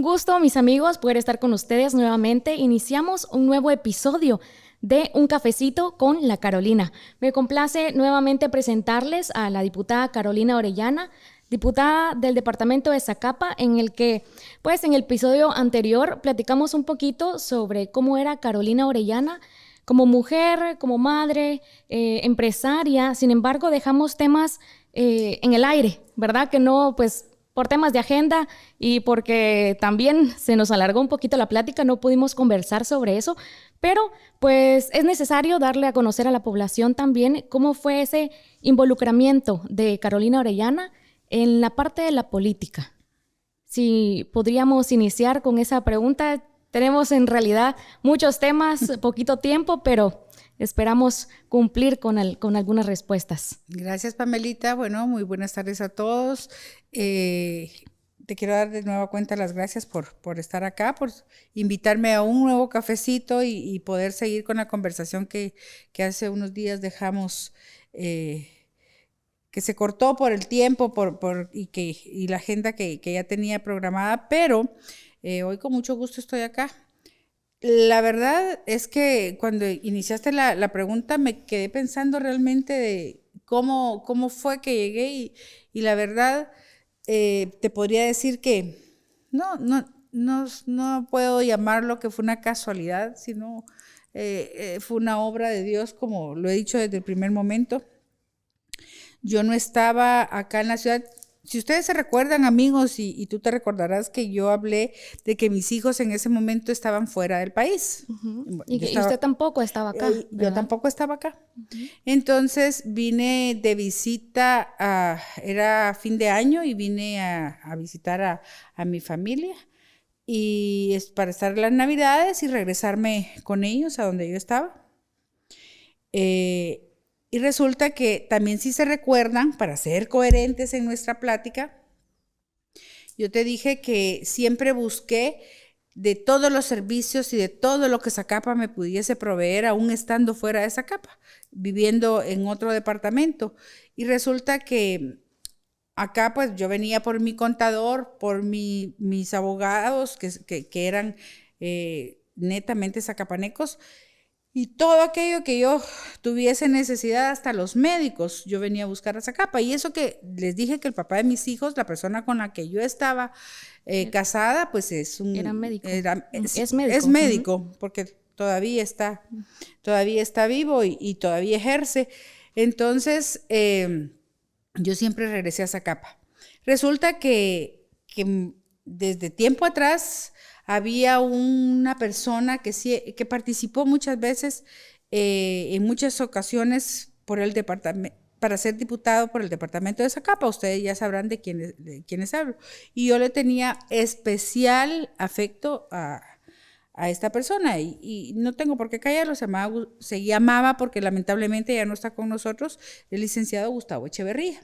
gusto, mis amigos, poder estar con ustedes nuevamente. Iniciamos un nuevo episodio de Un Cafecito con la Carolina. Me complace nuevamente presentarles a la diputada Carolina Orellana, diputada del departamento de Zacapa, en el que, pues, en el episodio anterior platicamos un poquito sobre cómo era Carolina Orellana como mujer, como madre, empresaria. Sin embargo, dejamos temas en el aire, ¿verdad? Que no, pues, por temas de agenda y porque también se nos alargó un poquito la plática, no pudimos conversar sobre eso, pero pues es necesario darle a conocer a la población también cómo fue ese involucramiento de Carolina Orellana en la parte de la política. Si podríamos iniciar con esa pregunta, tenemos en realidad muchos temas, poquito tiempo, pero esperamos cumplir con algunas respuestas. Gracias, Pamelita. Bueno, muy buenas tardes a todos. Te quiero dar de nueva cuenta las gracias por estar acá, por invitarme a un nuevo cafecito y poder seguir con la conversación que hace unos días dejamos, que se cortó por el tiempo y la agenda que ya tenía programada, pero hoy con mucho gusto estoy acá. La verdad es que cuando iniciaste la pregunta me quedé pensando realmente de cómo fue que llegué y la verdad te podría decir que no puedo llamarlo que fue una casualidad, sino fue una obra de Dios, como lo he dicho desde el primer momento. Yo no estaba acá en la ciudad. Si ustedes se recuerdan, amigos, y tú te recordarás que yo hablé de que mis hijos en ese momento estaban fuera del país. Uh-huh. Y usted tampoco estaba acá. Yo tampoco estaba acá. Uh-huh. Entonces vine de visita, era fin de año y vine a visitar a mi familia y es para estar las Navidades y regresarme con ellos a donde yo estaba. Y resulta que también, si se recuerdan, para ser coherentes en nuestra plática, yo te dije que siempre busqué de todos los servicios y de todo lo que Zacapa me pudiese proveer, aún estando fuera de Zacapa, viviendo en otro departamento. Y resulta que acá pues yo venía por mi contador, por mis abogados que eran netamente zacapanecos, y todo aquello que yo tuviese necesidad, hasta los médicos, yo venía a buscar a Zacapa. Y eso que les dije que el papá de mis hijos, la persona con la que yo estaba casada, pues es médico. Es médico, uh-huh. Porque todavía está vivo y todavía ejerce. Entonces, yo siempre regresé a Zacapa. Resulta que desde tiempo atrás había una persona que participó muchas veces, en muchas ocasiones, por el departamento, para ser diputado por el departamento de Zacapa. Ustedes ya sabrán de quiénes hablo. Y yo le tenía especial afecto a esta persona y no tengo por qué callarlo. Se llamaba, porque lamentablemente ya no está con nosotros, el licenciado Gustavo Echeverría.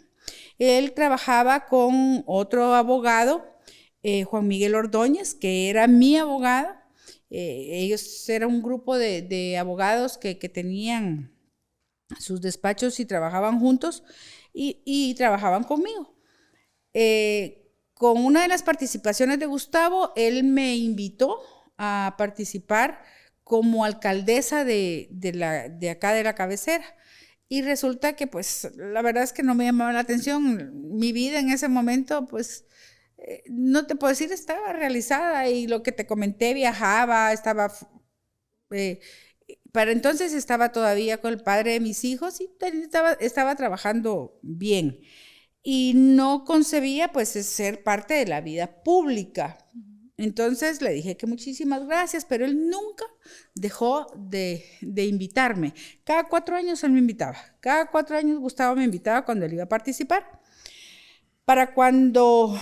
Él trabajaba con otro abogado, Juan Miguel Ordóñez, que era mi abogado. Ellos eran un grupo de abogados que tenían sus despachos y trabajaban juntos y trabajaban conmigo. Con una de las participaciones de Gustavo, él me invitó a participar como alcaldesa de acá de la cabecera. Y resulta que, pues, la verdad es que no me llamaba la atención. Mi vida en ese momento, pues, no te puedo decir, estaba realizada, y lo que te comenté, viajaba, para entonces estaba todavía con el padre de mis hijos y estaba trabajando bien. Y no concebía, pues, ser parte de la vida pública. Entonces le dije que muchísimas gracias, pero él nunca dejó de invitarme. Cada 4 años él me invitaba. Cada 4 años Gustavo me invitaba cuando él iba a participar. Para cuando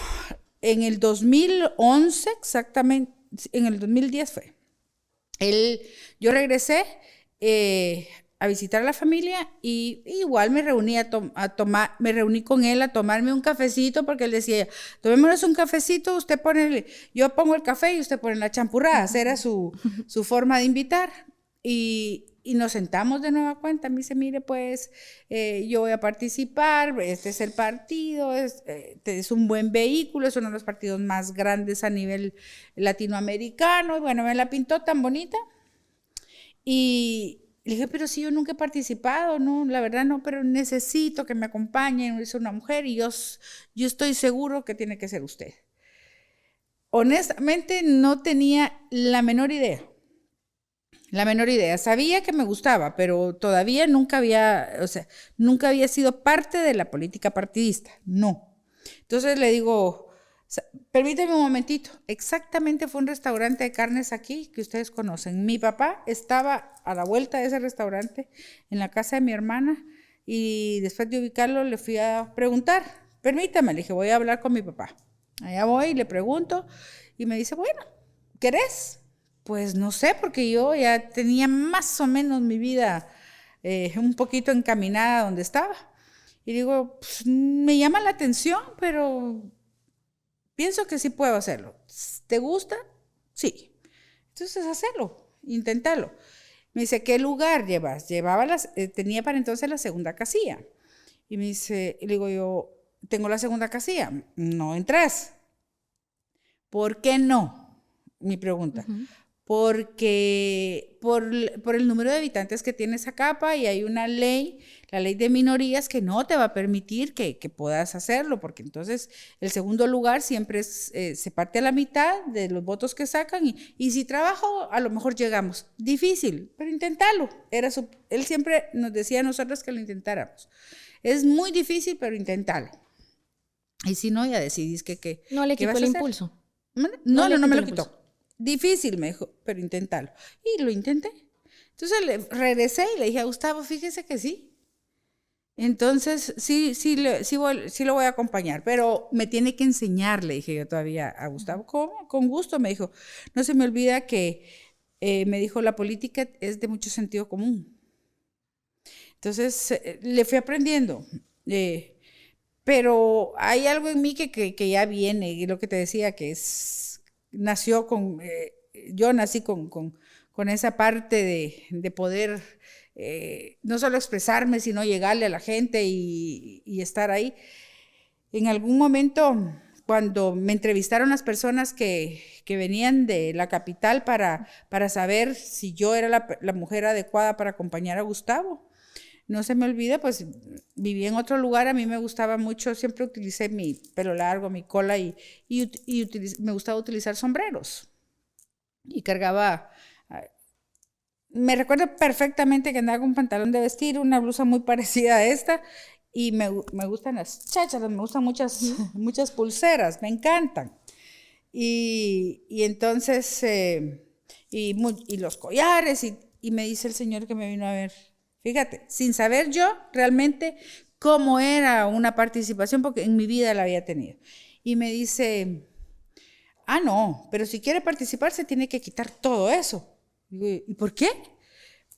en el 2011, exactamente, en el 2010 fue, yo regresé a visitar a la familia y igual me reuní me reuní con él a tomarme un cafecito, porque él decía, tomémonos un cafecito, yo pongo el café y usted pone la champurrada. Era su forma de invitar. Y Y nos sentamos de nueva cuenta. Me dice, mire, pues, yo voy a participar, este es el partido, es un buen vehículo, es uno de los partidos más grandes a nivel latinoamericano. Y bueno, me la pintó tan bonita. Y le dije, pero si yo nunca he participado, no, la verdad no, pero necesito que me acompañen, es una mujer y yo estoy seguro que tiene que ser usted. Honestamente no tenía la menor idea. Sabía que me gustaba, pero todavía nunca había sido parte de la política partidista, no. Entonces le digo, permíteme un momentito, exactamente fue un restaurante de carnes aquí que ustedes conocen. Mi papá estaba a la vuelta de ese restaurante en la casa de mi hermana y después de ubicarlo le fui a preguntar, permítame, le dije, voy a hablar con mi papá. Allá voy, le pregunto y me dice, bueno, ¿querés? Pues no sé, porque yo ya tenía más o menos mi vida un poquito encaminada donde estaba. Y digo, pues, me llama la atención, pero pienso que sí puedo hacerlo. ¿Te gusta? Sí. Entonces, hacerlo, inténtalo. Me dice, ¿qué lugar llevas? Tenía para entonces la segunda casilla. Y me dice, y le digo yo, tengo la segunda casilla, no entras. ¿Por qué no? Mi pregunta. Porque por el número de habitantes que tiene esa capa y hay una ley, la ley de minorías, que no te va a permitir que puedas hacerlo, porque entonces el segundo lugar siempre se parte a la mitad de los votos que sacan y si trabajo a lo mejor llegamos. Difícil, pero inténtalo. Él siempre nos decía a nosotros que lo intentáramos. Es muy difícil, pero inténtalo. Y si no, ya decidís que no le quitó el impulso. No me lo quitó. Difícil, me dijo, pero inténtalo. Y lo intenté. Entonces regresé y le dije a Gustavo, fíjese que sí. Entonces, sí lo voy a acompañar, pero me tiene que enseñar, le dije yo todavía a Gustavo. ¿Cómo? Con gusto, me dijo. No se me olvida que me dijo, la política es de mucho sentido común. Entonces, le fui aprendiendo. Pero hay algo en mí que ya viene, y lo que te decía, que nació yo nací con esa parte de poder no solo expresarme, sino llegarle a la gente y estar ahí. En algún momento, cuando me entrevistaron las personas que venían de la capital para saber si yo era la mujer adecuada para acompañar a Gustavo, no se me olvida, pues viví en otro lugar, a mí me gustaba mucho, siempre utilicé mi pelo largo, mi cola y me gustaba utilizar sombreros. Y cargaba, me recuerdo perfectamente que andaba con un pantalón de vestir, una blusa muy parecida a esta, y me gustan las chácharas, me gustan muchas pulseras, me encantan. Y entonces, y los collares, y me dice el señor que me vino a ver, fíjate, sin saber yo realmente cómo era una participación, porque en mi vida la había tenido. Y me dice, no, pero si quiere participar se tiene que quitar todo eso. ¿Y por qué?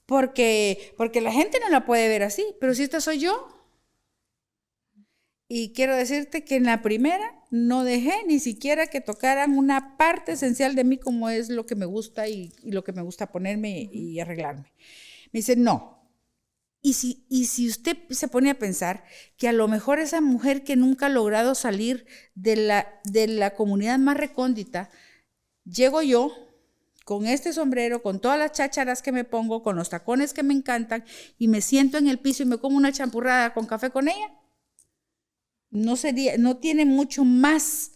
Porque la gente no la puede ver así, pero si esta soy yo. Y quiero decirte que en la primera no dejé ni siquiera que tocaran una parte esencial de mí, como es lo que me gusta y lo que me gusta ponerme y arreglarme. Me dice, no. Y si usted se pone a pensar que a lo mejor esa mujer que nunca ha logrado salir de la comunidad más recóndita, llego yo con este sombrero, con todas las chácharas que me pongo, con los tacones que me encantan, y me siento en el piso y me como una champurrada con café con ella, no tiene mucho más,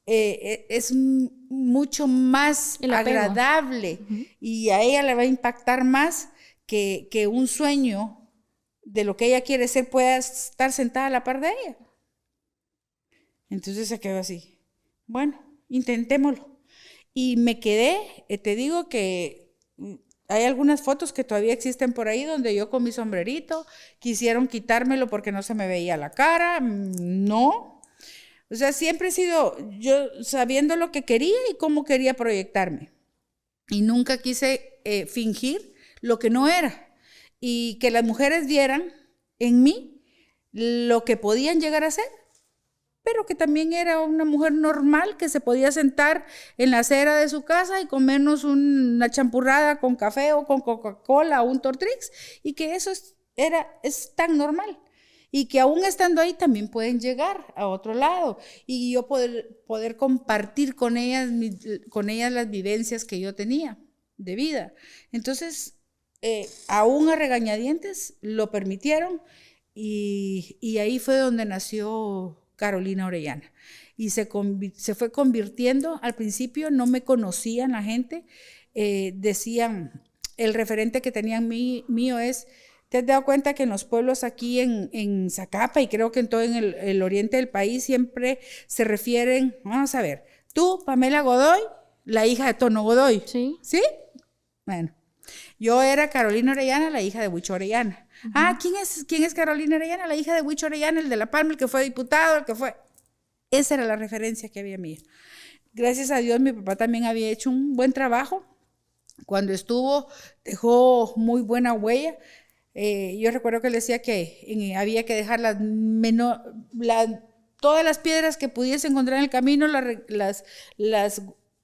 es mucho más agradable, y a ella le va a impactar más que un sueño de lo que ella quiere ser pueda estar sentada a la par de ella. Entonces se quedó así. Bueno, intentémoslo. Y me quedé, te digo que hay algunas fotos que todavía existen por ahí donde yo con mi sombrerito quisieron quitármelo porque no se me veía la cara. No. O sea, siempre he sido yo sabiendo lo que quería y cómo quería proyectarme. Y nunca quise fingir lo que no era. Y que las mujeres vieran en mí lo que podían llegar a ser. pero que también era una mujer normal que se podía sentar en la acera de su casa y comernos una champurrada con café o con Coca-Cola o un Tortrix, y que eso es tan normal. Y que aún estando ahí también pueden llegar a otro lado y yo poder compartir con ellas las vivencias que yo tenía de vida. Entonces, aún a regañadientes lo permitieron y ahí fue donde nació Carolina Orellana. Y se fue convirtiendo, al principio no me conocían la gente, decían, el referente que tenían mío es, ¿te has dado cuenta que en los pueblos aquí en Zacapa y creo que en todo el oriente del país siempre se refieren, vamos a ver, tú, Pamela Godoy, la hija de Tono Godoy? Sí. ¿Sí? Bueno, yo era Carolina Orellana, la hija de Huicho Orellana. ¿Quién es Carolina Orellana? La hija de Huicho Orellana, el de La Palma, el que fue diputado, el que fue... Esa era la referencia que había mía. Gracias a Dios, mi papá también había hecho un buen trabajo. Cuando estuvo, dejó muy buena huella. Yo recuerdo que él decía que había que dejar todas las piedras que pudiese encontrar en el camino, las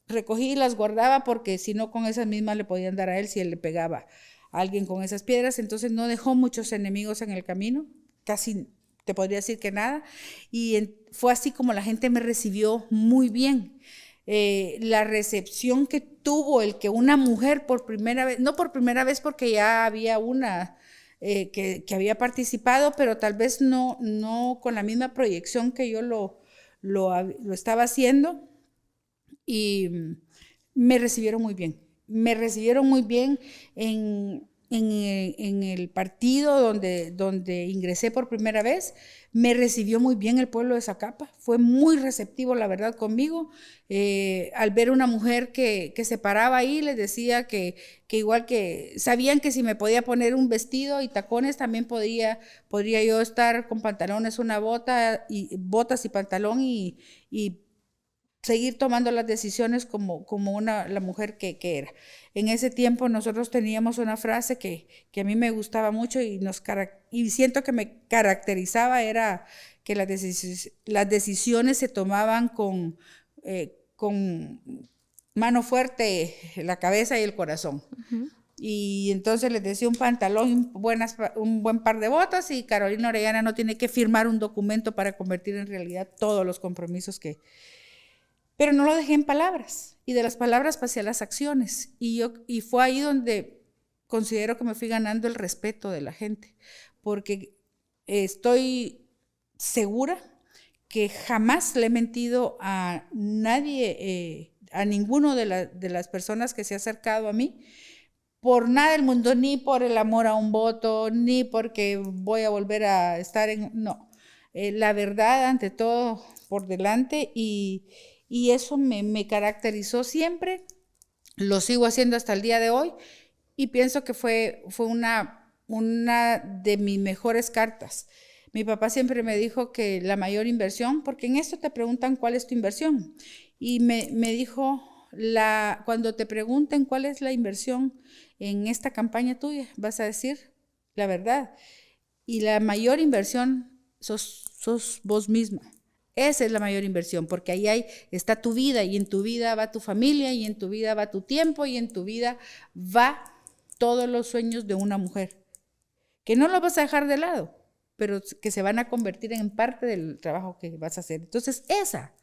recogí y las guardaba, porque si no, con esas mismas le podían dar a él si él le pegaba a alguien con esas piedras. Entonces no dejó muchos enemigos en el camino, casi te podría decir que nada, y fue así como la gente me recibió muy bien. La recepción que tuvo el que una mujer por primera vez, no por primera vez porque ya había una que había participado, pero tal vez no con la misma proyección que yo lo estaba haciendo, y me recibieron muy bien. Me recibieron muy bien en el partido donde ingresé por primera vez. Me recibió muy bien el pueblo de Zacapa, fue muy receptivo, la verdad, conmigo. Al ver una mujer que se paraba ahí, les decía que igual que sabían que si me podía poner un vestido y tacones, también podría yo estar con pantalones, botas y pantalón y seguir tomando las decisiones como la mujer que era. En ese tiempo nosotros teníamos una frase que a mí me gustaba mucho y siento que me caracterizaba, era que las decisiones se tomaban con mano fuerte, la cabeza y el corazón. Uh-huh. Y entonces les decía un pantalón, un buen par de botas, y Carolina Orellana no tiene que firmar un documento para convertir en realidad todos los compromisos que... Pero no lo dejé en palabras, y de las palabras pasé a las acciones, y fue ahí donde considero que me fui ganando el respeto de la gente, porque estoy segura que jamás le he mentido a nadie, a ninguno de las personas que se ha acercado a mí, por nada del mundo, ni por el amor a un voto, ni porque voy a volver a estar no, la verdad ante todo por delante, y eso me caracterizó siempre, lo sigo haciendo hasta el día de hoy, y pienso que fue una de mis mejores cartas. Mi papá siempre me dijo que la mayor inversión, porque en esto te preguntan cuál es tu inversión, y me dijo, cuando te pregunten cuál es la inversión en esta campaña tuya, vas a decir la verdad, y la mayor inversión sos vos misma. Esa es la mayor inversión, porque ahí está tu vida, y en tu vida va tu familia, y en tu vida va tu tiempo, y en tu vida va todos los sueños de una mujer, que no los vas a dejar de lado, pero que se van a convertir en parte del trabajo que vas a hacer. Entonces esa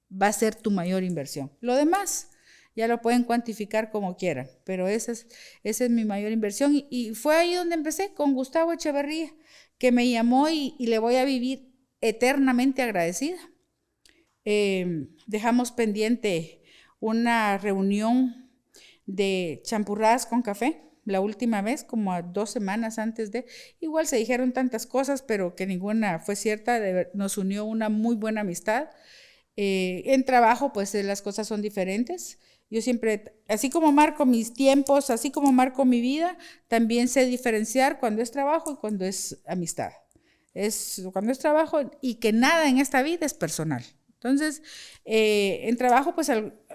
va a ser tu mayor inversión. Lo demás ya lo pueden cuantificar como quieran, pero esa es mi mayor inversión, y fue ahí donde empecé, con Gustavo Echeverría, que me llamó, y le voy a vivir eternamente agradecida. Dejamos pendiente una reunión de champurradas con café, la última vez, como a 2 semanas antes igual se dijeron tantas cosas, pero que ninguna fue cierta. Nos unió una muy buena amistad. En trabajo, pues las cosas son diferentes. Yo siempre, así como marco mis tiempos, así como marco mi vida, también sé diferenciar cuando es trabajo y cuando es amistad. Cuando es trabajo, y que nada en esta vida es personal. Entonces, en trabajo pues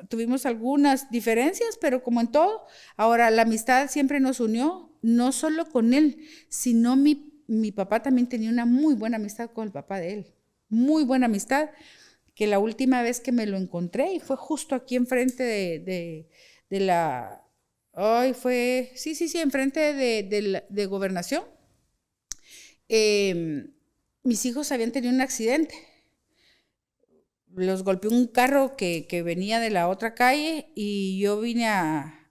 tuvimos algunas diferencias, pero como en todo, ahora la amistad siempre nos unió, no solo con él, sino mi papá también tenía una muy buena amistad con el papá de él. muy buena amistad, que la última vez que me lo encontré, y fue justo aquí enfrente de la... Ay, fue... Sí, enfrente de Gobernación. Mis hijos habían tenido un accidente. Los golpeó un carro que venía de la otra calle y yo vine a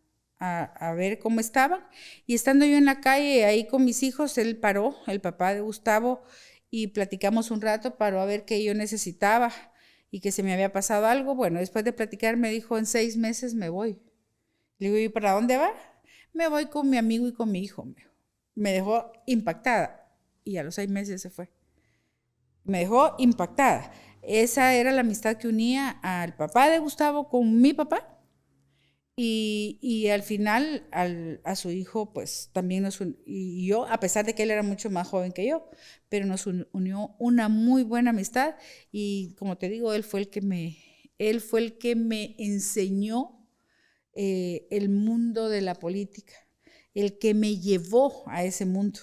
ver cómo estaban. Y estando yo en la calle ahí con mis hijos, él paró, el papá de Gustavo, y platicamos un rato, paró a ver qué yo necesitaba y que se me había pasado algo. Bueno, después de platicar me dijo, en 6 meses me voy. Le digo, ¿y para dónde va? Me voy con mi amigo y con mi hijo. Me dejó impactada y a los 6 meses se fue. Me dejó impactada. Esa era la amistad que unía al papá de Gustavo con mi papá. Y al final a su hijo pues también nos unió, y yo, a pesar de que él era mucho más joven que yo, pero nos unió una muy buena amistad. Y como te digo, él fue el que me enseñó el mundo de la política, el que me llevó a ese mundo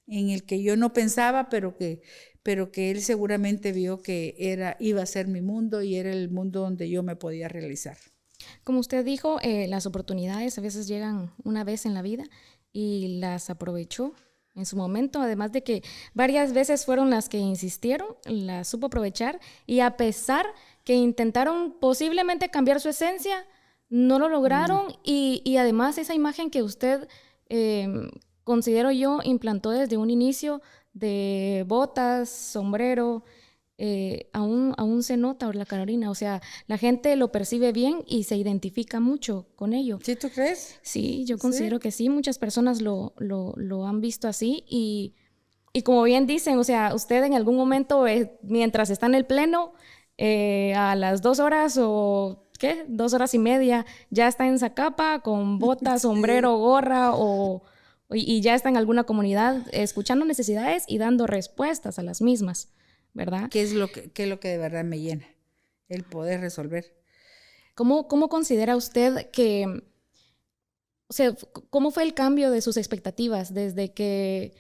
en el que yo no pensaba, pero que él seguramente vio que iba a ser mi mundo y era el mundo donde yo me podía realizar. Como usted dijo, las oportunidades a veces llegan una vez en la vida y las aprovechó en su momento, además de que varias veces fueron las que insistieron, las supo aprovechar, y a pesar que intentaron posiblemente cambiar su esencia, no lo lograron. Y además esa imagen que usted, considero yo, implantó desde un inicio de botas, sombrero, aún se nota la Carolina, o sea, la gente lo percibe bien y se identifica mucho con ello. ¿Sí, tú crees? Sí, yo considero que sí, muchas personas lo han visto así y como bien dicen, o sea, usted en algún momento, mientras está en el pleno, a las 2 horas o... ¿qué? 2 horas y media, ya está en Zacapa con botas, sombrero, gorra y ya está en alguna comunidad escuchando necesidades y dando respuestas a las mismas, ¿verdad? ¿Qué es lo que de verdad me llena? El poder resolver. ¿Cómo considera usted que, o sea, cómo fue el cambio de sus expectativas desde que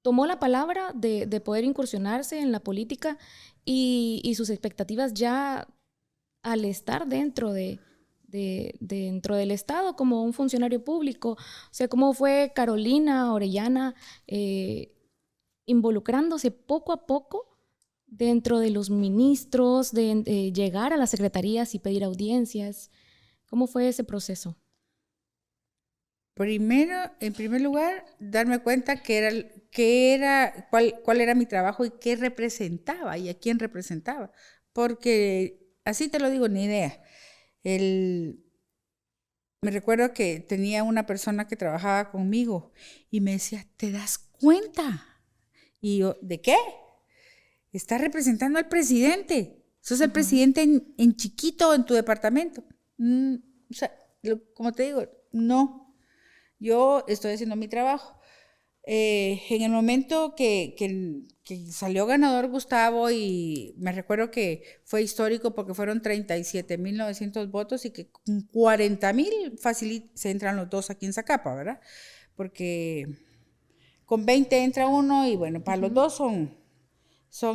tomó la palabra de poder incursionarse en la política y sus expectativas ya al estar dentro dentro del Estado como un funcionario público? O sea, ¿cómo fue Carolina Orellana involucrándose poco a poco dentro de los ministros, de llegar a las secretarías y pedir audiencias? ¿Cómo fue ese proceso? Primero, en primer lugar, darme cuenta cuál era mi trabajo y qué representaba y a quién representaba. Porque, así te lo digo, ni idea. Me recuerdo que tenía una persona que trabajaba conmigo y me decía, ¿te das cuenta? Y yo, ¿de qué? Estás representando al presidente. Sos el presidente en chiquito en tu departamento. O sea, como te digo, no. Yo estoy haciendo mi trabajo. En el momento que salió ganador Gustavo, y me recuerdo que fue histórico porque fueron 37,900 votos y que con 40,000 fácil se entran los dos aquí en Zacapa, ¿verdad? Porque con 20 entra uno y bueno, para los dos son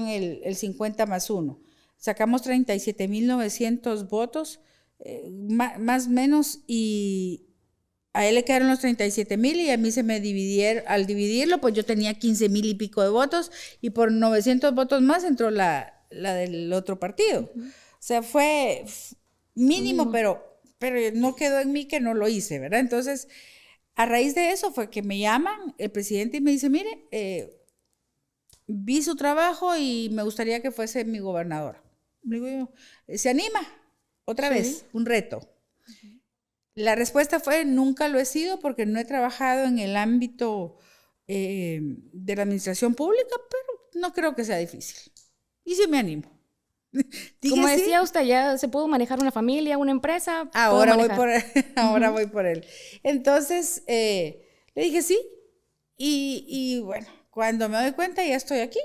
el 50 más 1. Sacamos 37,900 votos, más o menos, y a él le quedaron los 37,000 y a mí se me dividieron. Al dividirlo, pues yo tenía 15,000 y pico de votos y por 900 votos más entró la del otro partido. O sea, fue mínimo, pero no quedó en mí que no lo hice, ¿verdad? Entonces, a raíz de eso fue que me llaman el presidente y me dice, mire, vi su trabajo y me gustaría que fuese mi gobernador. Le digo yo, ¿se anima? Otra vez, un reto. La respuesta fue, nunca lo he sido porque no he trabajado en el ámbito de la administración pública, pero no creo que sea difícil. Y sí me animo. Como decía usted, ya se pudo manejar una familia, una empresa. Ahora voy por él. Entonces, le dije sí. Y bueno, cuando me doy cuenta ya estoy aquí.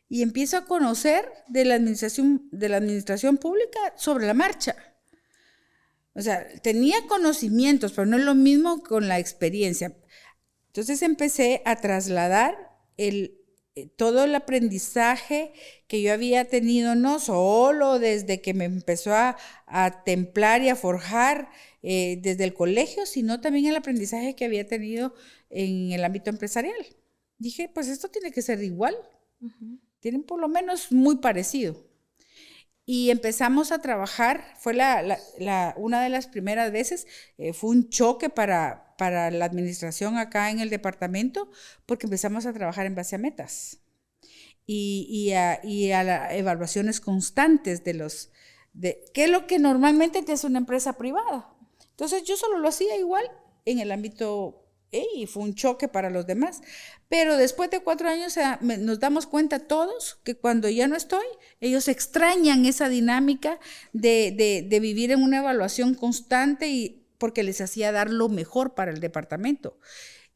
Y empiezo a conocer de la administración pública sobre la marcha. O sea, tenía conocimientos, pero no es lo mismo con la experiencia. Entonces empecé a trasladar todo el aprendizaje que yo había tenido, no solo desde que me empezó a templar y a forjar desde el colegio, sino también el aprendizaje que había tenido en el ámbito empresarial. Dije, pues esto tiene que ser igual, tienen por lo menos muy parecido. Y empezamos a trabajar, fue una de las primeras veces, fue un choque para la administración acá en el departamento, porque empezamos a trabajar en base a metas y a las evaluaciones constantes de qué es lo que normalmente te hace una empresa privada. Entonces yo solo lo hacía igual en el ámbito y fue un choque para los demás. Pero después de 4 años nos damos cuenta todos que cuando ya no estoy, ellos extrañan esa dinámica de vivir en una evaluación constante y porque les hacía dar lo mejor para el departamento.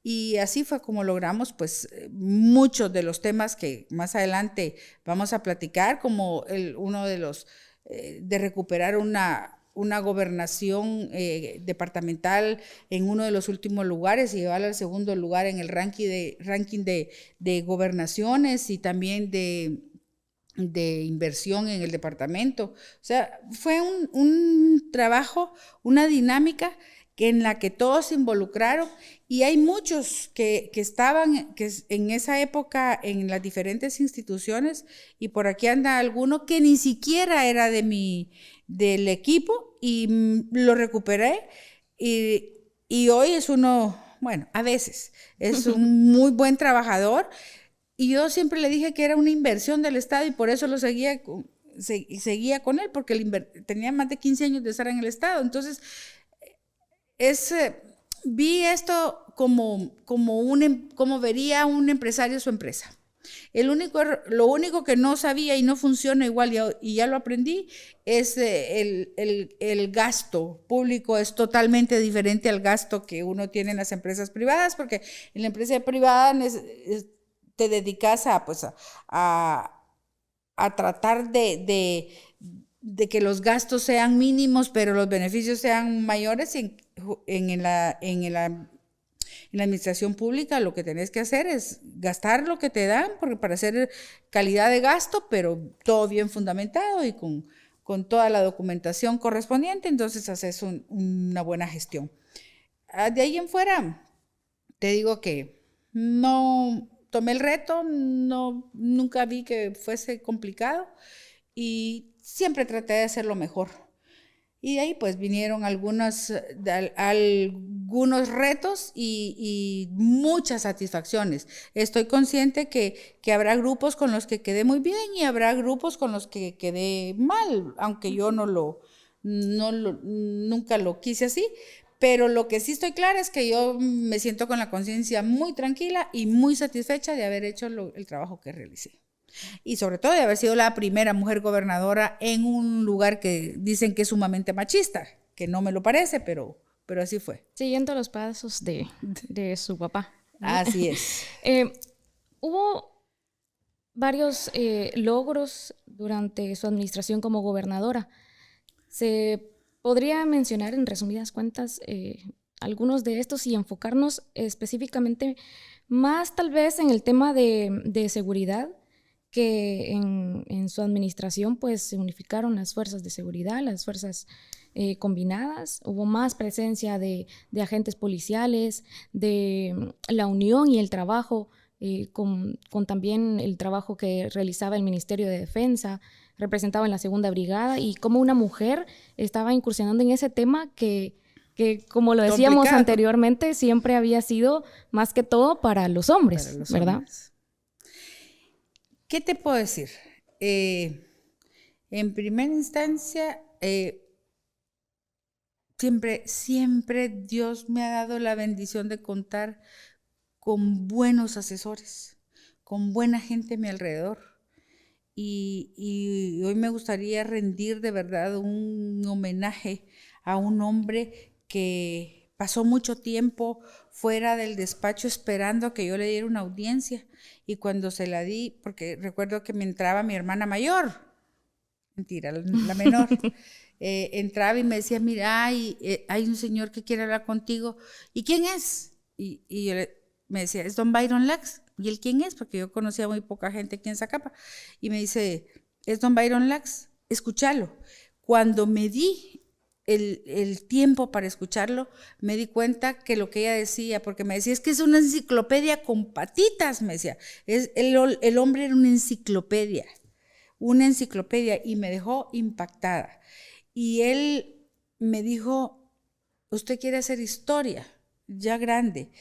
Y así fue como logramos pues muchos de los temas que más adelante vamos a platicar, como uno de los de recuperar una gobernación departamental en uno de los últimos lugares y llevarla al segundo lugar en el ranking de gobernaciones y también de inversión en el departamento. O sea, fue un trabajo, una dinámica en la que todos se involucraron y hay muchos que estaban en esa época en las diferentes instituciones y por aquí anda alguno que ni siquiera era del equipo y lo recuperé y hoy es uno, bueno, a veces es un muy buen trabajador y yo siempre le dije que era una inversión del Estado y por eso lo seguía con él porque tenía más de 15 años de estar en el Estado. Entonces vi esto como vería un empresario su empresa. Lo único que no sabía y no funciona igual y ya lo aprendí es el gasto público es totalmente diferente al gasto que uno tiene en las empresas privadas, porque en la empresa privada te dedicas a tratar de que los gastos sean mínimos, pero los beneficios sean mayores. En la administración pública lo que tenés que hacer es gastar lo que te dan porque para hacer calidad de gasto, pero todo bien fundamentado y con toda la documentación correspondiente, entonces haces una buena gestión. De ahí en fuera, te digo que no tomé el reto, nunca vi que fuese complicado y siempre traté de hacerlo mejor. Y de ahí pues vinieron algunos retos y muchas satisfacciones. Estoy consciente que habrá grupos con los que quedé muy bien y habrá grupos con los que quedé mal, aunque yo nunca lo quise así. Pero lo que sí estoy clara es que yo me siento con la conciencia muy tranquila y muy satisfecha de haber hecho el trabajo que realicé. Y sobre todo de haber sido la primera mujer gobernadora en un lugar que dicen que es sumamente machista, que no me lo parece, pero así fue. Siguiendo los pasos de su papá. Así es. Hubo varios logros durante su administración como gobernadora. ¿Se podría mencionar en resumidas cuentas algunos de estos y enfocarnos específicamente más tal vez en el tema de seguridad? Que en su administración pues se unificaron las fuerzas de seguridad, las fuerzas combinadas, hubo más presencia de agentes policiales, de la unión y el trabajo, con también el trabajo que realizaba el Ministerio de Defensa, representado en la Segunda Brigada, y cómo una mujer estaba incursionando en ese tema que como lo decíamos complicado. Anteriormente, siempre había sido más que todo para los hombres, ¿verdad? Hombres. ¿Qué te puedo decir? En primera instancia, siempre Dios me ha dado la bendición de contar con buenos asesores, con buena gente a mi alrededor. Y hoy me gustaría rendir de verdad un homenaje a un hombre que pasó mucho tiempo fuera del despacho esperando que yo le diera una audiencia. Y cuando se la di, porque recuerdo que me entraba mi hermana mayor, mentira, la menor, entraba y me decía, mira, hay un señor que quiere hablar contigo. ¿Y quién es? Y yo me decía, es don Byron Lex. ¿Y él quién es? Porque yo conocía muy poca gente aquí en Zacapa. Y me dice, es don Byron Lax, escúchalo. Cuando me di el tiempo para escucharlo, me di cuenta que lo que ella decía, porque me decía, es que es una enciclopedia con patitas, me decía. El hombre era una enciclopedia, y me dejó impactada. Y él me dijo, usted quiere hacer historia, ya grande,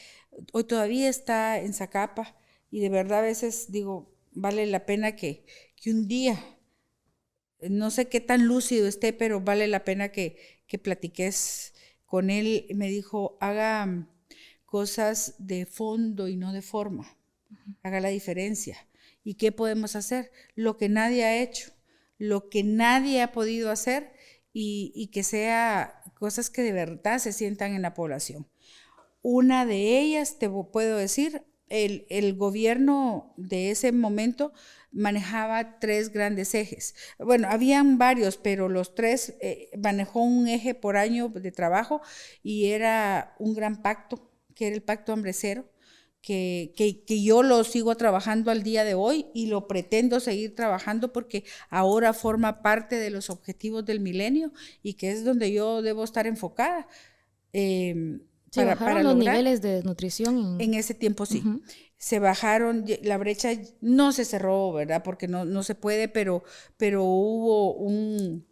hoy todavía está en Zacapa, y de verdad a veces digo, vale la pena que un día, no sé qué tan lúcido esté, pero vale la pena que platiques con él. Me dijo, haga cosas de fondo y no de forma, haga la diferencia. ¿Y qué podemos hacer? Lo que nadie ha hecho, lo que nadie ha podido hacer, y que sea cosas que de verdad se sientan en la población. Una de ellas, te puedo decir, el gobierno de ese momento manejaba 3 grandes ejes. Bueno, habían varios, pero los 3 manejó un eje por año de trabajo, y era un gran pacto, que era el Pacto Hambre Cero, que yo lo sigo trabajando al día de hoy y lo pretendo seguir trabajando porque ahora forma parte de los objetivos del milenio y que es donde yo debo estar enfocada. Sí, bajaron los niveles de desnutrición. En ese tiempo sí. Se bajaron, la brecha no se cerró, ¿verdad? Porque no se puede, pero hubo un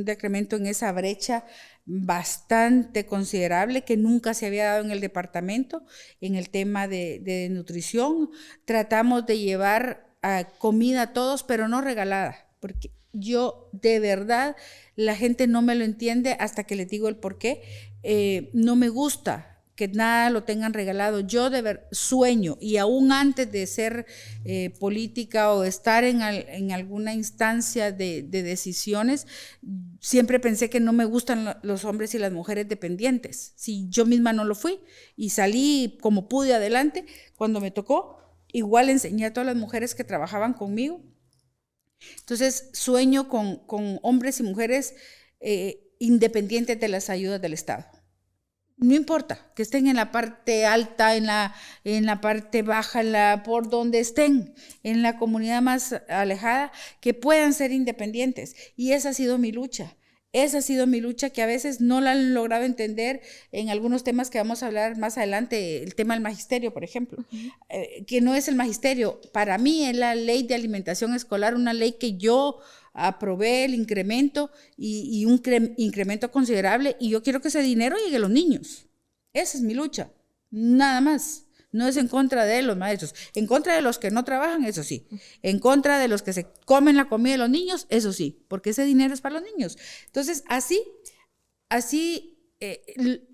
decremento en esa brecha bastante considerable que nunca se había dado en el departamento en el tema de nutrición. Tratamos de llevar comida a todos, pero no regalada, porque yo de verdad la gente no me lo entiende hasta que les digo el por qué. No me gusta que nada lo tengan regalado. Yo sueño, y aún antes de ser política o estar en alguna instancia de decisiones, siempre pensé que no me gustan los hombres y las mujeres dependientes. Si yo misma no lo fui y salí como pude adelante, cuando me tocó, igual enseñé a todas las mujeres que trabajaban conmigo. Entonces sueño con hombres y mujeres independientes de las ayudas del Estado. No importa que estén en la parte alta, en la parte baja, por donde estén, en la comunidad más alejada, que puedan ser independientes. Y esa ha sido mi lucha. Esa ha sido mi lucha, que a veces no la han logrado entender en algunos temas que vamos a hablar más adelante, el tema del magisterio, por ejemplo, que no es el magisterio. Para mí es la ley de alimentación escolar, una ley que yo aprobé el incremento y un incremento considerable, y yo quiero que ese dinero llegue a los niños. Esa es mi lucha, nada más. No es en contra de los maestros, en contra de los que no trabajan, eso sí, en contra de los que se comen la comida de los niños, eso sí, porque ese dinero es para los niños. Entonces, así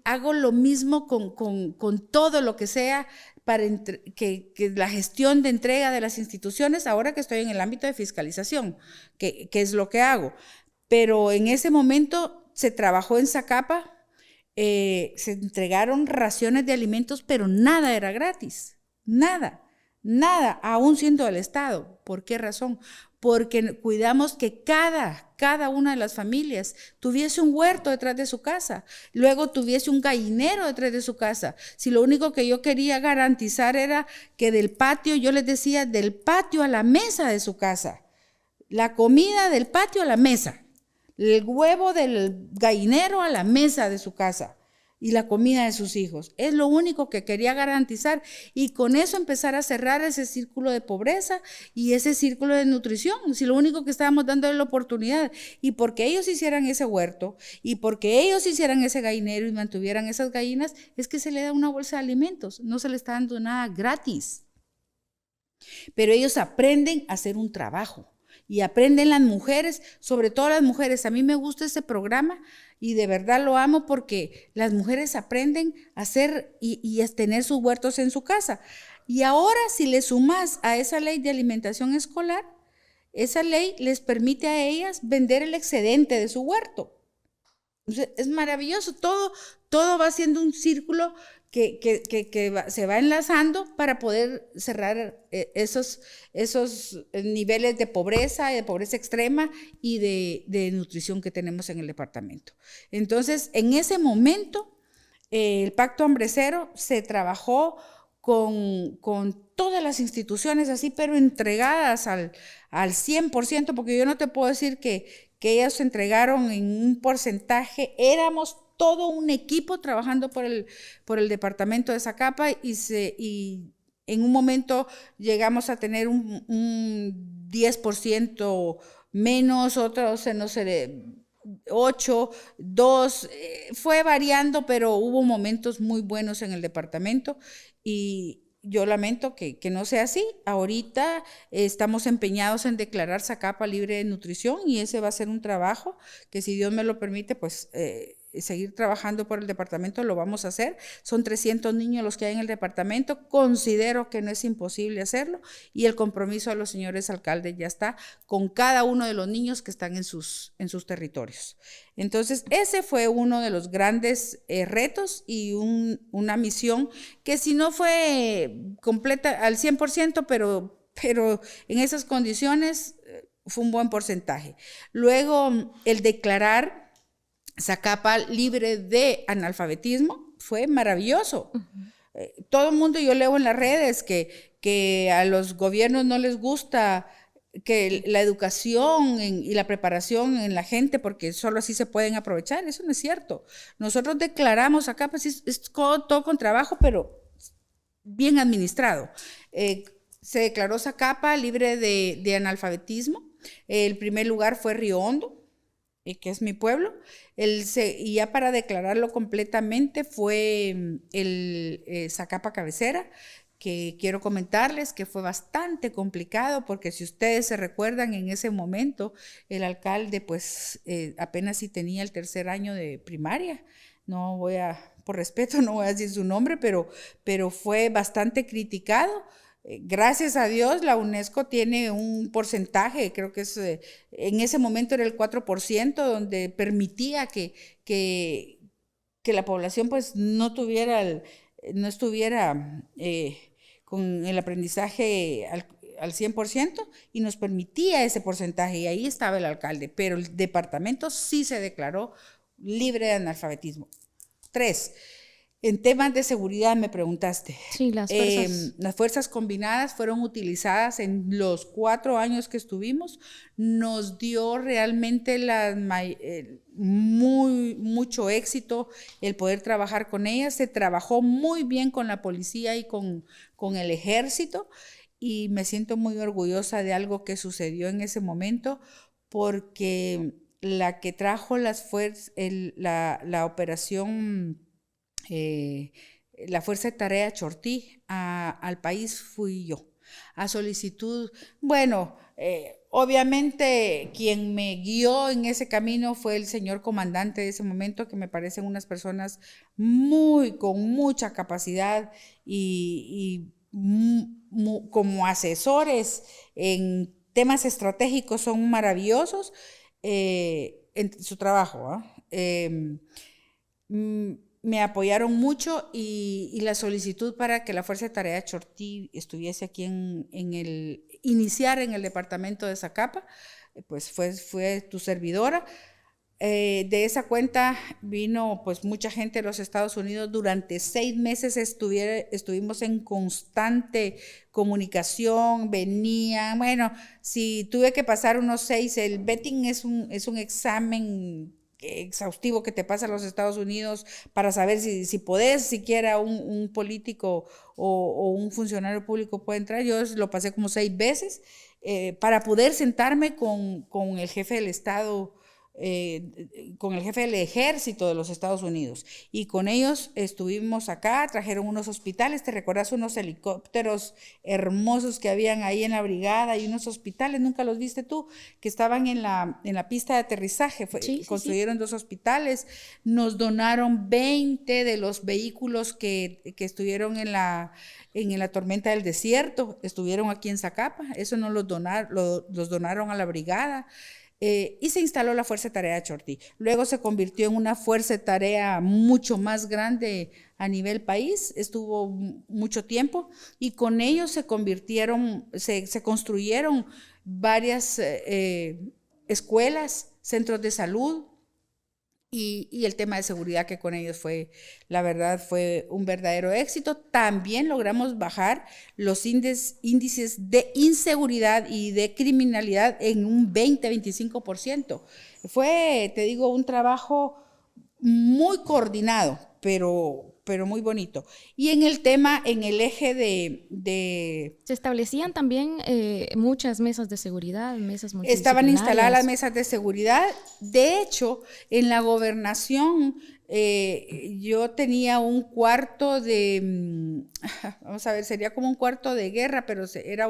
hago lo mismo con todo lo que sea para que la gestión de entrega de las instituciones, ahora que estoy en el ámbito de fiscalización, que es lo que hago. Pero en ese momento se trabajó en Zacapa, se entregaron raciones de alimentos, pero nada era gratis, nada, aún siendo del Estado. ¿Por qué razón? Porque cuidamos que cada una de las familias tuviese un huerto detrás de su casa, luego tuviese un gallinero detrás de su casa. Si lo único que yo quería garantizar era que del patio, yo les decía, del patio a la mesa de su casa, la comida del patio a la mesa, el huevo del gallinero a la mesa de su casa y la comida de sus hijos. Es lo único que quería garantizar, y con eso empezar a cerrar ese círculo de pobreza y ese círculo de nutrición. Si lo único que estábamos dando es la oportunidad, y porque ellos hicieran ese huerto y porque ellos hicieran ese gallinero y mantuvieran esas gallinas, es que se le da una bolsa de alimentos, no se le está dando nada gratis. Pero ellos aprenden a hacer un trabajo. Y aprenden las mujeres, sobre todo las mujeres. A mí me gusta ese programa y de verdad lo amo, porque las mujeres aprenden a hacer y a tener sus huertos en su casa. Y ahora, si le sumas a esa ley de alimentación escolar, esa ley les permite a ellas vender el excedente de su huerto. Entonces, es maravilloso, todo va siendo un círculo que se va enlazando para poder cerrar esos niveles de pobreza extrema y de nutrición que tenemos en el departamento. Entonces, en ese momento, el Pacto Hambre Cero se trabajó con todas las instituciones así, pero entregadas al 100%, porque yo no te puedo decir que ellas se entregaron en un porcentaje. Éramos todo un equipo trabajando por el departamento de Zacapa y en un momento llegamos a tener un 10% menos, otros no sé, 8, 2, fue variando, pero hubo momentos muy buenos en el departamento y yo lamento que no sea así. Ahorita estamos empeñados en declarar Zacapa libre de nutrición y ese va a ser un trabajo que, si Dios me lo permite, pues seguir trabajando por el departamento lo vamos a hacer. Son 300 niños los que hay en el departamento. Considero que no es imposible hacerlo y el compromiso de los señores alcaldes ya está con cada uno de los niños que están en sus territorios. Entonces, ese fue uno de los grandes retos y una misión que, si no fue completa al 100%, pero en esas condiciones fue un buen porcentaje. Luego, el declarar Zacapa libre de analfabetismo fue maravilloso. Todo el mundo, yo leo en las redes que a los gobiernos no les gusta que la educación y la preparación en la gente, porque solo así se pueden aprovechar. Eso no es cierto. Nosotros declaramos acá, pues es todo con trabajo, pero bien administrado. Se declaró Zacapa libre de analfabetismo. El primer lugar fue Río Hondo, que es mi pueblo. Y ya para declararlo completamente fue el Zacapa Cabecera, que quiero comentarles que fue bastante complicado, porque si ustedes se recuerdan, en ese momento el alcalde pues apenas si tenía el tercer año de primaria. Por respeto no voy a decir su nombre, pero fue bastante criticado. Gracias a Dios la UNESCO tiene un porcentaje, creo que en ese momento era el 4%, donde permitía que la población pues no estuviera con el aprendizaje al 100%, y nos permitía ese porcentaje, y ahí estaba el alcalde, pero el departamento sí se declaró libre de analfabetismo. 3. En temas de seguridad me preguntaste. Sí, las fuerzas combinadas fueron utilizadas en los 4 años que estuvimos. Nos dio realmente mucho éxito el poder trabajar con ellas. Se trabajó muy bien con la policía y con el ejército, y me siento muy orgullosa de algo que sucedió en ese momento, porque la que trajo la operación, la Fuerza de Tarea Chortí al país fui yo, a solicitud. Bueno, obviamente quien me guió en ese camino fue el señor comandante de ese momento, que me parecen unas personas con mucha capacidad y como asesores en temas estratégicos son maravillosos en su trabajo. Me apoyaron mucho, y la solicitud para que la Fuerza de Tarea Chortí estuviese aquí iniciar en el departamento de Zacapa, pues fue tu servidora. De esa cuenta vino pues mucha gente de los Estados Unidos. Durante 6 meses estuvimos en constante comunicación, venían, bueno, si tuve que pasar unos 6, el vetting es un examen exhaustivo que te pasa a los Estados Unidos para saber si podés, siquiera un político o un funcionario público puede entrar. Yo lo pasé como 6 veces para poder sentarme con el jefe del Estado, con el jefe del ejército de los Estados Unidos, y con ellos estuvimos acá. Trajeron unos hospitales, ¿te recuerdas? Unos helicópteros hermosos que habían ahí en la brigada, y unos hospitales, ¿nunca los viste tú? Que estaban en la pista de aterrizaje. Construyeron 2 hospitales. Nos donaron 20 de los vehículos que estuvieron en la tormenta del desierto, estuvieron aquí en Zacapa. Eso nos los donaron a la brigada. Y se instaló la Fuerza de Tarea Chortí. Luego se convirtió en una Fuerza de Tarea mucho más grande a nivel país. Estuvo mucho tiempo, y con ellos se construyeron varias escuelas, centros de salud, y el tema de seguridad, que con ellos fue, la verdad, fue un verdadero éxito. También logramos bajar los índices de inseguridad y de criminalidad en un 20-25%. Fue, te digo, un trabajo muy coordinado, pero muy bonito. Y en el tema, en el eje de Se establecían también muchas mesas de seguridad, mesas multidisciplinarias. Estaban instaladas las mesas de seguridad. De hecho, en la gobernación yo tenía un cuarto de, vamos a ver, sería como un cuarto de guerra, pero era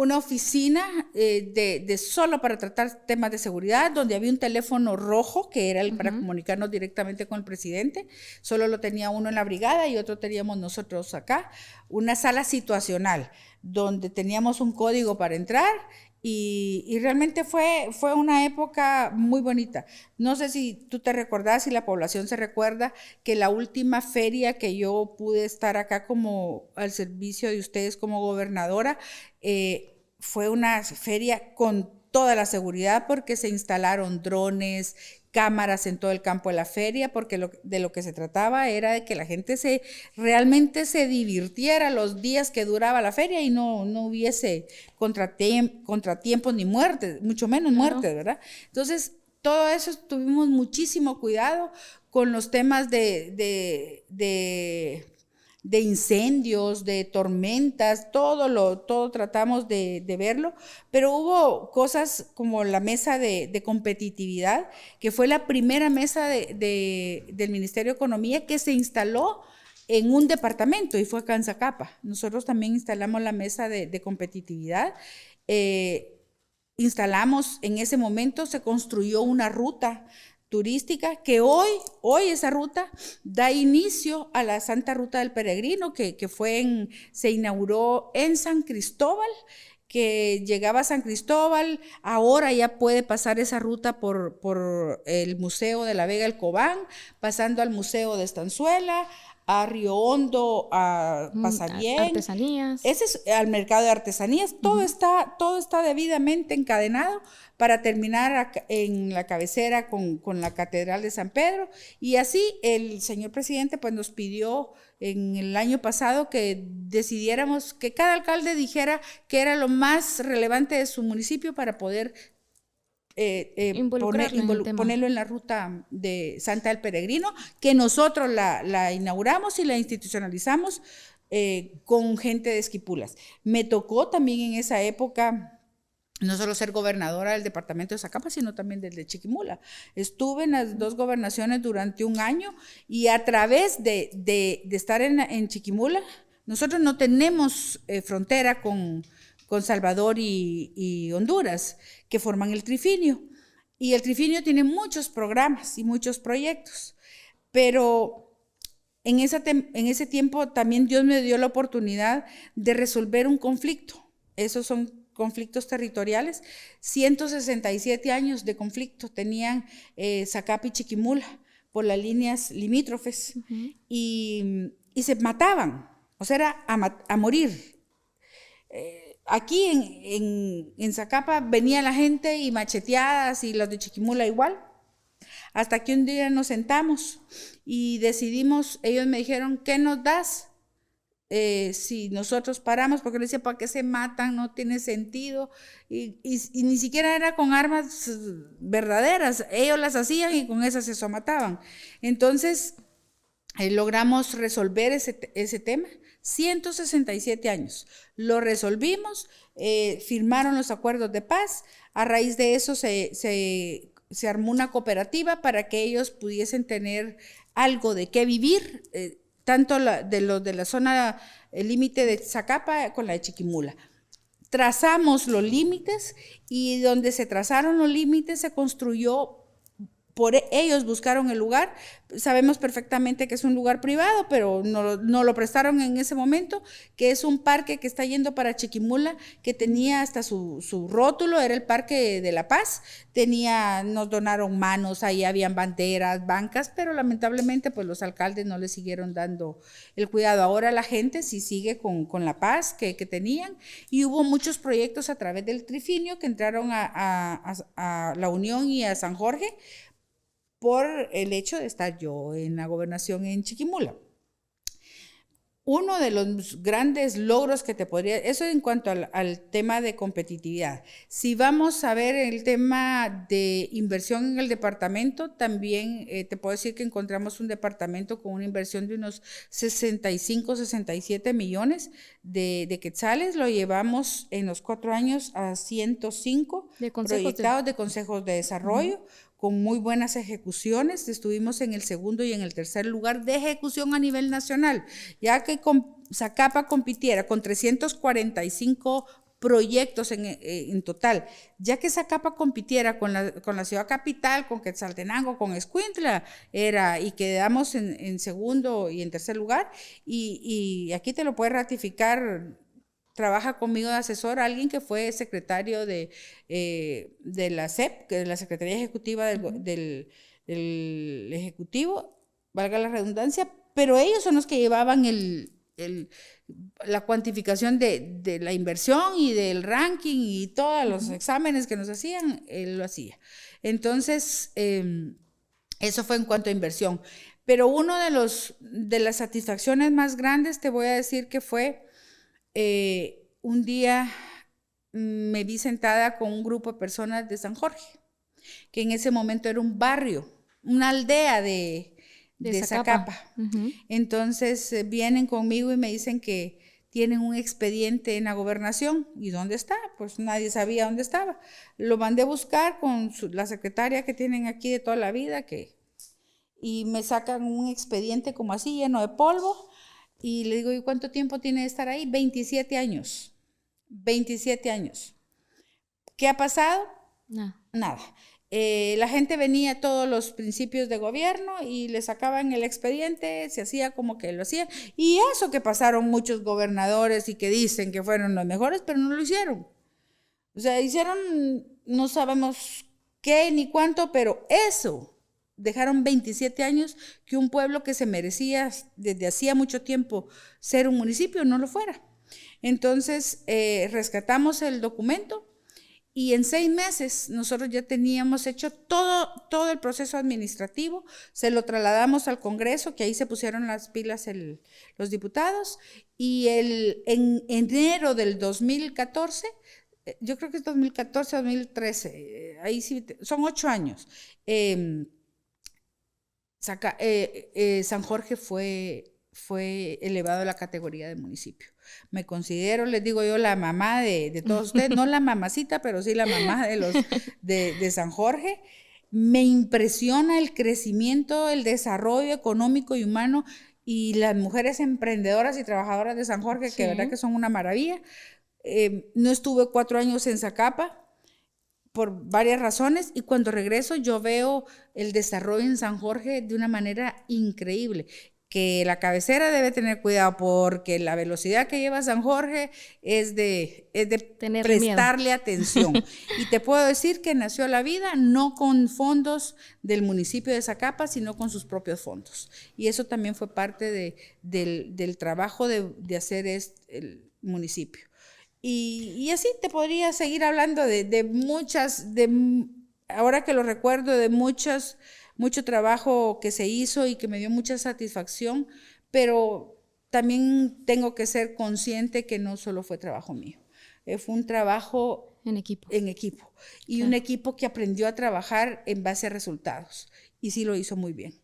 una oficina de solo para tratar temas de seguridad, donde había un teléfono rojo que era para comunicarnos directamente con el presidente. Solo lo tenía uno en la brigada y otro teníamos nosotros acá. Una sala situacional donde teníamos un código para entrar y realmente fue una época muy bonita. No sé si tú te recordás, si la población se recuerda, que la última feria que yo pude estar acá como al servicio de ustedes como gobernadora, fue una feria con toda la seguridad, porque se instalaron drones, cámaras en todo el campo de la feria, porque de lo que se trataba era de que la gente realmente se divirtiera los días que duraba la feria y no hubiese contratiempos ni muertes, mucho menos muertes, ¿verdad? Entonces, todo eso tuvimos muchísimo cuidado con los temas de incendios, de tormentas, todo tratamos de verlo, pero hubo cosas como la mesa de competitividad, que fue la primera mesa del Ministerio de Economía que se instaló en un departamento y fue acá en Zacapa. Nosotros también instalamos la mesa de competitividad. Instalamos, en ese momento se construyó una ruta turística que hoy esa ruta da inicio a la Santa Ruta del Peregrino, que se inauguró en San Cristóbal, que llegaba a San Cristóbal. Ahora ya puede pasar esa ruta por el Museo de la Vega El Cobán, pasando al Museo de Estanzuela, a Río Hondo, a Pasabién, artesanías. Ese es al mercado de artesanías. Todo está debidamente encadenado para terminar en la cabecera con la Catedral de San Pedro. Y así el señor presidente pues nos pidió en el año pasado que decidiéramos, que cada alcalde dijera que era lo más relevante de su municipio para poder ponerlo en la ruta de Santa del Peregrino, que nosotros la inauguramos y la institucionalizamos con gente de Esquipulas. Me tocó también en esa época no solo ser gobernadora del departamento de Zacapa, sino también del de Chiquimula. Estuve en las dos gobernaciones durante un año y a través de estar en Chiquimula, nosotros no tenemos frontera con Salvador y Honduras, que forman el Trifinio. Y el Trifinio tiene muchos programas y muchos proyectos, pero en ese tiempo también Dios me dio la oportunidad de resolver un conflicto. Esos son conflictos territoriales. 167 años de conflicto tenían Zacapa y Chiquimula por las líneas limítrofes, y se mataban, o sea, era a morir. Aquí en Zacapa venía la gente y macheteadas, y los de Chiquimula igual, hasta que un día nos sentamos y decidimos. Ellos me dijeron: ¿qué nos das si nosotros paramos? Porque le decía: ¿para qué se matan? No tiene sentido. Y ni siquiera era con armas verdaderas, ellos las hacían y con esas se mataban. Entonces logramos resolver ese tema. 167 años. Lo resolvimos, firmaron los acuerdos de paz. A raíz de eso se armó una cooperativa para que ellos pudiesen tener algo de qué vivir, tanto de los de la zona límite de Zacapa con la de Chiquimula. Trazamos los límites, y donde se trazaron los límites se construyó ellos buscaron el lugar. Sabemos perfectamente que es un lugar privado, pero no lo prestaron en ese momento, que es un parque que está yendo para Chiquimula, que tenía hasta su rótulo, era el Parque de la Paz. Nos donaron manos, ahí habían banderas, bancas, pero lamentablemente pues los alcaldes no le siguieron dando el cuidado. Ahora la gente sí sigue con la paz que tenían, y hubo muchos proyectos a través del Trifinio que entraron a La Unión y a San Jorge, por el hecho de estar yo en la gobernación en Chiquimula. Uno de los grandes logros que eso en cuanto al tema de competitividad. Si vamos a ver el tema de inversión en el departamento, también te puedo decir que encontramos un departamento con una inversión de unos 65, 67 millones de quetzales. Lo llevamos en los 4 años a 105 proyectados de consejos de desarrollo. Con muy buenas ejecuciones. Estuvimos en el segundo y en el tercer lugar de ejecución a nivel nacional, ya que Zacapa compitiera con 345 proyectos en total, ya que Zacapa compitiera con la ciudad capital, con Quetzaltenango, con Escuintla, y quedamos en segundo y en tercer lugar, y aquí te lo puede ratificar. Trabaja conmigo de asesor alguien que fue secretario de la SEP, que es la Secretaría Ejecutiva del Ejecutivo, valga la redundancia, pero ellos son los que llevaban la cuantificación de la inversión y del ranking y todos los exámenes que nos hacían, él lo hacía. Entonces, eso fue en cuanto a inversión. Pero uno de las satisfacciones más grandes, te voy a decir que fue... un día me vi sentada con un grupo de personas de San Jorge, que en ese momento era un barrio, una aldea de Zacapa. Entonces vienen conmigo y me dicen que tienen un expediente en la gobernación. ¿Y dónde está? Pues nadie sabía dónde estaba. Lo mandé a buscar con la secretaria que tienen aquí de toda la vida, y me sacan un expediente como así, lleno de polvo. Y le digo, ¿y cuánto tiempo tiene de estar ahí? 27 años. 27 años. ¿Qué ha pasado? No. Nada. La gente venía a todos los principios de gobierno y le sacaban el expediente, se hacía como que lo hacían. Y eso que pasaron muchos gobernadores y que dicen que fueron los mejores, pero no lo hicieron. O sea, hicieron, no sabemos qué ni cuánto, pero eso. Dejaron 27 años que un pueblo que se merecía desde hacía mucho tiempo ser un municipio no lo fuera. Entonces rescatamos el documento y en 6 meses nosotros ya teníamos hecho todo el proceso administrativo, se lo trasladamos al Congreso, que ahí se pusieron las pilas los diputados, y en enero del 2014, yo creo que es 2014, 2013, ahí sí, son 8 años, San Jorge fue elevado a la categoría de municipio. Me considero, les digo yo, la mamá de todos ustedes, no la mamacita, pero sí la mamá de San Jorge. Me impresiona el crecimiento, el desarrollo económico y humano, y las mujeres emprendedoras y trabajadoras de San Jorge, que de verdad que son una maravilla. No estuve 4 años en Zacapa, por varias razones, y cuando regreso yo veo el desarrollo en San Jorge de una manera increíble, que la cabecera debe tener cuidado porque la velocidad que lleva San Jorge es de prestarle atención. Y te puedo decir que nació la vida no con fondos del municipio de Zacapa, sino con sus propios fondos. Y eso también fue parte del trabajo de hacer el municipio. Y así te podría seguir hablando de muchas, ahora que lo recuerdo, de mucho trabajo que se hizo y que me dio mucha satisfacción, pero también tengo que ser consciente que no solo fue trabajo mío, fue un trabajo en equipo. Y claro, un equipo que aprendió a trabajar en base a resultados, y sí lo hizo muy bien.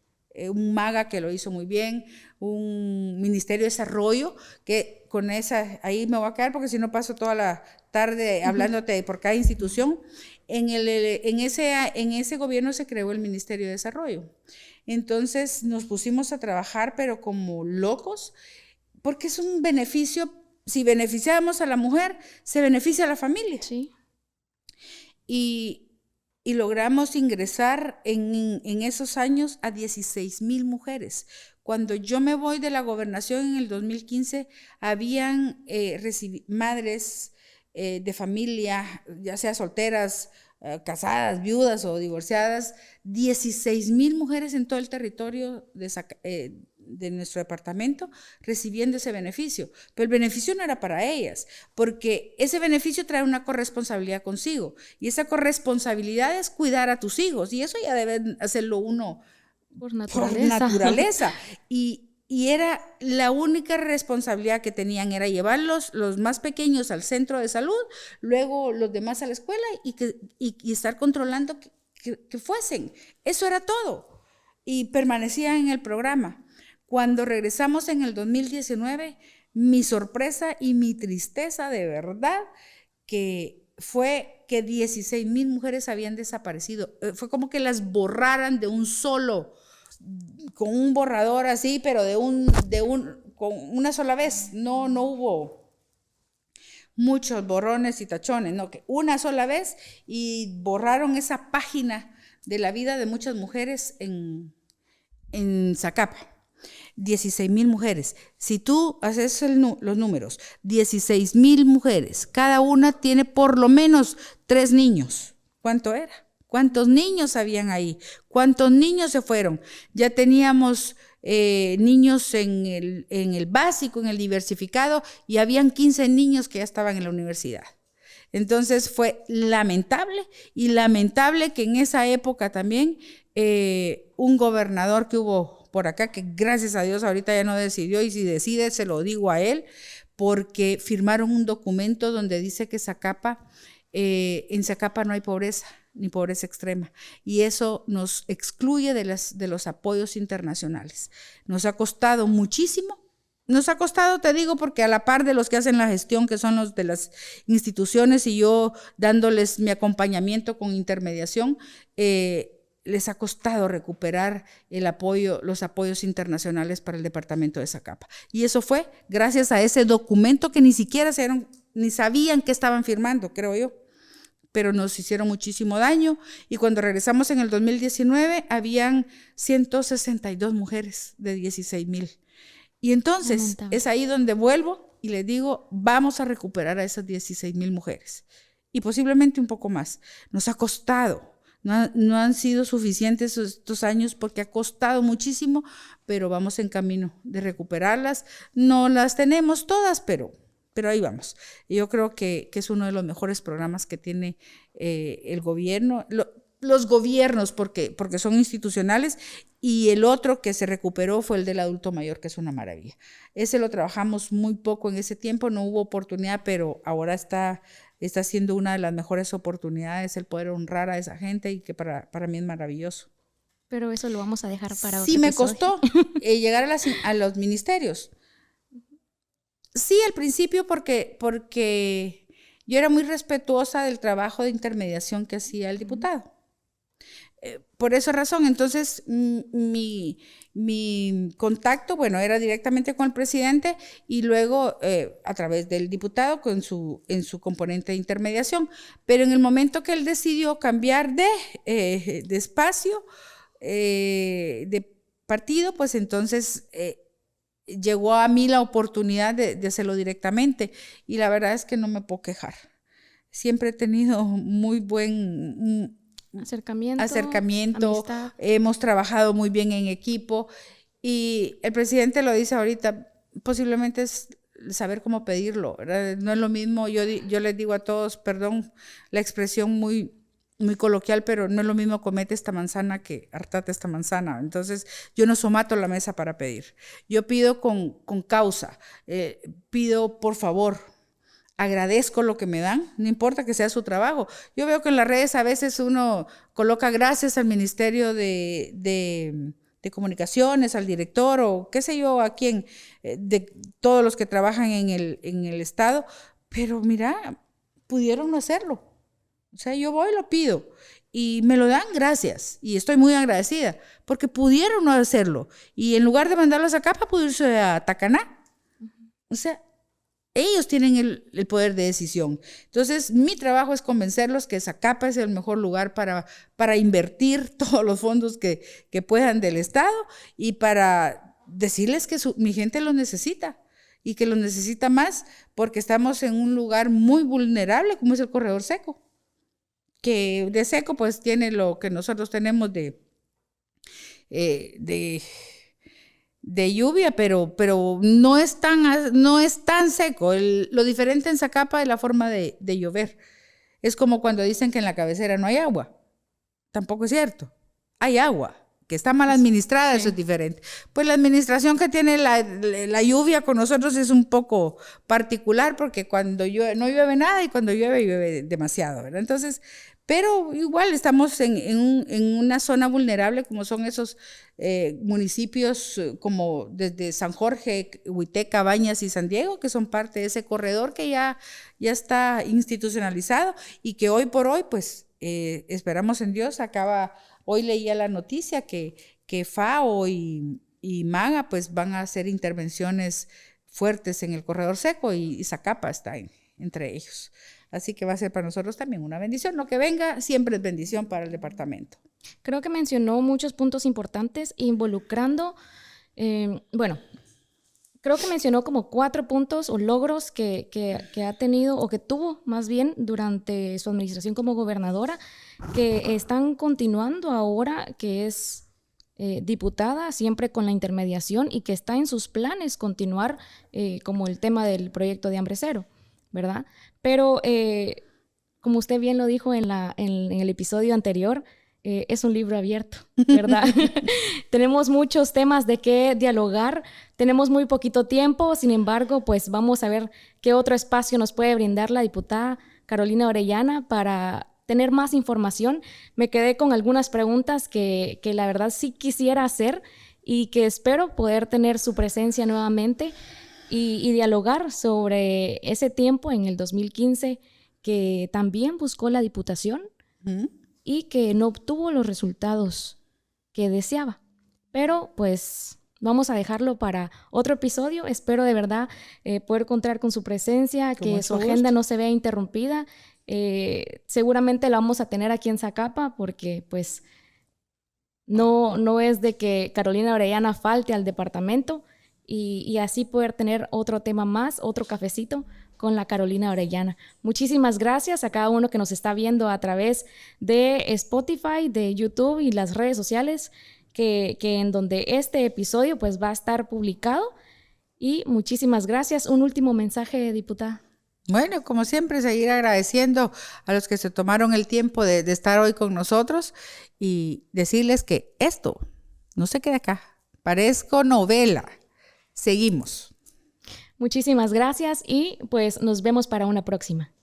Un MAGA que lo hizo muy bien, un Ministerio de Desarrollo, que con ahí me voy a quedar porque si no paso toda la tarde hablándote por cada institución. En ese gobierno se creó el Ministerio de Desarrollo. Entonces nos pusimos a trabajar, pero como locos, porque es un beneficio. Si beneficiamos a la mujer, se beneficia a la familia. Sí. Y y logramos ingresar en esos años a 16,000 mujeres. Cuando yo me voy de la gobernación en el 2015, habían madres de familia, ya sea solteras, casadas, viudas o divorciadas, 16,000 mujeres en todo el territorio de nuestro departamento recibiendo ese beneficio. Pero el beneficio no era para ellas, porque ese beneficio trae una corresponsabilidad consigo, y esa corresponsabilidad es cuidar a tus hijos, y eso ya debe hacerlo uno por naturaleza. Y era la única responsabilidad que tenían, era llevar los más pequeños al centro de salud, luego los demás a la escuela, y estar controlando que fuesen. Eso era todo. Y permanecían en el programa. Cuando regresamos en el 2019, mi sorpresa y mi tristeza de verdad que fue que 16,000 mujeres habían desaparecido. Fue como que las borraran de un solo, con un borrador así, pero con una sola vez. No hubo muchos borrones y tachones, no, que una sola vez, y borraron esa página de la vida de muchas mujeres en Zacapa. 16,000 mujeres. Si tú haces los números, 16,000 mujeres, cada una tiene por lo menos 3 niños. ¿Cuánto era? ¿Cuántos niños habían ahí? ¿Cuántos niños se fueron? Ya teníamos niños en el básico, en el diversificado, y habían 15 niños que ya estaban en la universidad. Entonces fue lamentable, y lamentable que en esa época también un gobernador que hubo por acá, que gracias a Dios ahorita ya no decidió, y si decide se lo digo a él, porque firmaron un documento donde dice que en Zacapa no hay pobreza, ni pobreza extrema, y eso nos excluye de los apoyos internacionales. Nos ha costado muchísimo. Nos ha costado, te digo, porque a la par de los que hacen la gestión, que son los de las instituciones, y yo dándoles mi acompañamiento con intermediación, les ha costado recuperar los apoyos internacionales para el departamento de Zacapa. Y eso fue gracias a ese documento que ni siquiera ni sabían que estaban firmando, creo yo. Pero nos hicieron muchísimo daño, y cuando regresamos en el 2019 habían 162 mujeres de 16,000. Y entonces es ahí donde vuelvo y les digo, vamos a recuperar a esas 16,000 mujeres, y posiblemente un poco más. Nos ha costado. No han sido suficientes estos años porque ha costado muchísimo, pero vamos en camino de recuperarlas. No las tenemos todas, pero ahí vamos. Yo creo que es uno de los mejores programas que tiene el gobierno, los gobiernos, porque son institucionales, y el otro que se recuperó fue el del adulto mayor, que es una maravilla. Ese lo trabajamos muy poco en ese tiempo, no hubo oportunidad, pero ahora está siendo una de las mejores oportunidades el poder honrar a esa gente, y que para mí es maravilloso. Pero eso lo vamos a dejar para otro Sí, me episodio. costó llegar a los ministerios. Sí, al principio porque yo era muy respetuosa del trabajo de intermediación que hacía el diputado. Por esa razón, entonces mi contacto, era directamente con el presidente, y luego a través del diputado en su componente de intermediación. Pero en el momento que él decidió cambiar de espacio, de partido, pues entonces llegó a mí la oportunidad de hacerlo directamente, y la verdad es que no me puedo quejar. Siempre he tenido muy buen acercamiento, amistad. Hemos trabajado muy bien en equipo, y el presidente lo dice ahorita, posiblemente es saber cómo pedirlo, ¿verdad? No es lo mismo, yo les digo a todos, perdón la expresión muy, muy coloquial, pero no es lo mismo comete esta manzana que hartate esta manzana. Entonces yo no somato la mesa para pedir, yo pido con causa, pido por favor. Agradezco lo que me dan, no importa que sea su trabajo. Yo veo que en las redes a veces uno coloca gracias al Ministerio de Comunicaciones, al director, o qué sé yo, a quién, de todos los que trabajan en el Estado, pero mira, pudieron no hacerlo. O sea, yo voy y lo pido, y me lo dan gracias, y estoy muy agradecida, porque pudieron no hacerlo, y en lugar de mandarlos a Zacapa, pudo irse a Tacaná. O sea, Ellos tienen el poder de decisión. Entonces, mi trabajo es convencerlos que Zacapa es el mejor lugar para invertir todos los fondos que puedan del Estado y para decirles que mi gente lo necesita y que lo necesita más porque estamos en un lugar muy vulnerable como es el corredor seco, que de seco pues tiene lo que nosotros tenemos de lluvia, pero no es tan seco. Lo diferente en Zacapa es la forma de llover. Es como cuando dicen que en la cabecera no hay agua. Tampoco es cierto. Hay agua, que está mal administrada, sí. Eso es diferente. Pues la administración que tiene la lluvia con nosotros es un poco particular porque cuando llueve, no llueve nada y cuando llueve demasiado, ¿verdad? Entonces, pero igual estamos en una zona vulnerable como son esos municipios como desde San Jorge, Huité, Cabañas y San Diego, que son parte de ese corredor que ya está institucionalizado y que hoy por hoy, pues esperamos en Dios, hoy leía la noticia que FAO y MAGA pues van a hacer intervenciones fuertes en el corredor seco y Zacapa está entre ellos. Así que va a ser para nosotros también una bendición. Lo que venga siempre es bendición para el departamento. Creo que mencionó muchos puntos importantes involucrando, creo que mencionó como 4 puntos o logros que ha tenido o que tuvo más bien durante su administración como gobernadora, que están continuando ahora que es diputada, siempre con la intermediación y que está en sus planes continuar como el tema del proyecto de Hambre Cero, ¿verdad? Pero como usted bien lo dijo en el episodio anterior, es un libro abierto, ¿verdad? Tenemos muchos temas de qué dialogar, tenemos muy poquito tiempo, sin embargo, pues vamos a ver qué otro espacio nos puede brindar la diputada Carolina Orellana para tener más información. Me quedé con algunas preguntas que la verdad sí quisiera hacer y que espero poder tener su presencia nuevamente y dialogar sobre ese tiempo en el 2015 que también buscó la diputación y que no obtuvo los resultados que deseaba. Pero pues vamos a dejarlo para otro episodio. Espero de verdad poder contar con su presencia, que su agenda no se vea interrumpida. Seguramente la vamos a tener aquí en Zacapa porque pues no es de que Carolina Orellana falte al departamento y así poder tener otro tema más, otro cafecito con la Carolina Orellana. Muchísimas gracias a cada uno que nos está viendo a través de Spotify, de YouTube y las redes sociales que en donde este episodio pues va a estar publicado. Y muchísimas gracias. Un último mensaje, diputada. Bueno, como siempre, seguir agradeciendo a los que se tomaron el tiempo de estar hoy con nosotros y decirles que esto no se queda acá. Parezco novela. Seguimos. Muchísimas gracias y pues nos vemos para una próxima.